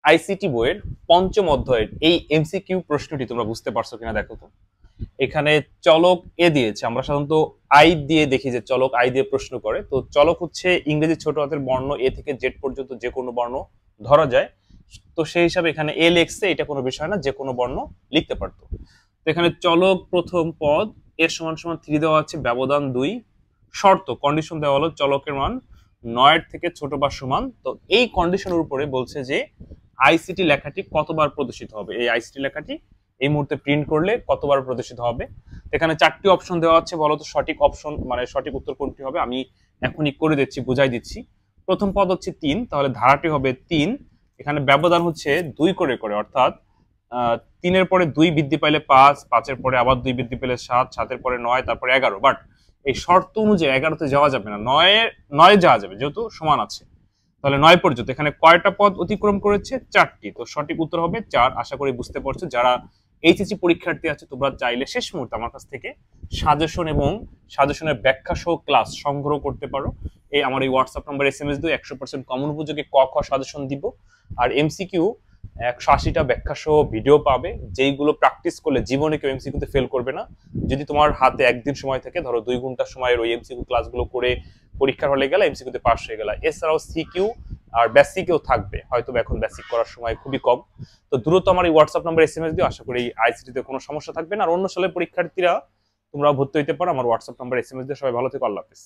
ICT বইয়ের পঞ্চম অধ্যায়ের এই এমসিকিউ প্রশ্নটি তোমরা বুঝতে পারছো কিনা দেখো তো। এখানে চলক এ দিয়েছে, আমরা সাধারণত আই দিয়ে দেখি যে চলক আই দিয়ে প্রশ্ন করে। তো চলক হচ্ছে ইংরেজি ছোট হাতের বর্ণ এ থেকে জেড পর্যন্ত যে কোনো বর্ণ ধরা যায়। তো সেই হিসাবে এখানে এ লিখছে, এটা কোনো বিষয় না, যে কোনো বর্ণ লিখতে পারতো। তো এখানে চলক প্রথম পদ এর সমান সমান 3 দেওয়া আছে, ব্যবধান 2, শর্ত কন্ডিশন দেওয়া হলো চলকের মান 9 থেকে ছোট বা সমান। তো এই কন্ডিশনের উপরে বলছে যে আইসিটি লেখাটি কতবার প্রদর্শিত হবে, এই আইসিটি লেখাটি এই মুহূর্তে প্রিন্ট করলে কতবার প্রদর্শিত হবে। এখানে 4টি অপশন দেওয়া আছে, বলতো সঠিক অপশন মানে সঠিক উত্তর কোনটি হবে। আমি এখনই করে দিচ্ছি, বুঝাই দিচ্ছি। প্রথম পদ হচ্ছে 3, তাহলে ধারাটি হবে 3। এখানে ব্যবধান হচ্ছে 2 করে করে, অর্থাৎ 3-এর পরে 2 বৃদ্ধি পাইলে 5, 5-এর পরে আবার 2 বৃদ্ধি পেলে 7, 7-এর পরে 9, তারপরে 11। বাট এই শর্ত অনুযায়ী 11-তে যাওয়া যাবে না, 9 যাওয়া যাবে যেহেতু সমান আছে। তাহলে 9 পর্যন্ত এখানে কয়টা পদ অতিক্রম করেছে? 4টি। তো সঠিক উত্তর হবে 4। আশা করি বুঝতে পারছো। যারা এইচএসসি পরীক্ষার্থী আছে তোমরা চাইলে শেষ মুহূর্তে আমার কাছ থেকে সাজেশন এবং সাজেশনের ব্যাখ্যা সহ ক্লাস সংগ্রহ করতে পারো। আমার এই হোয়াটসঅ্যাপ নাম্বার এসএমএস দিয়ে 100% কমন উপযোগী ক খ সাজেশন দিব। আর এমসিকিউ 180টা ব্যাখ্যা সহ ভিডিও পাবে, যেইগুলো প্র্যাকটিস করলে জীবনে কেউ এমসিকিউতে ফেল করবে না। যদি তোমার হাতে একদিন সময় থাকে, ধরো 2 ঘন্টা সময়ের ওই এমসিকিউ ক্লাসগুলো করে পরীক্ষার হলে গেলে এমসিকিউতে পাস হয়ে গেল। এছাড়াও সিকিউ আর বেসিকেও থাকবে, হয়তো এখন বেসিক করার সময় খুবই কম। তো দ্রুত আমার এই হোয়াটসঅ্যাপ নাম্বার এসএমএস দিও, আশা করি আইসিটিতে কোনো সমস্যা থাকবে না। আর অন্য সালের পরীক্ষার্থীরা তোমরা ভর্তি হইতে পারো, আমার হোয়াটসঅ্যাপ নাম্বার এসএমএস দিয়ে। সবাই ভালো থেকো, আল্লাহ হাফেজ।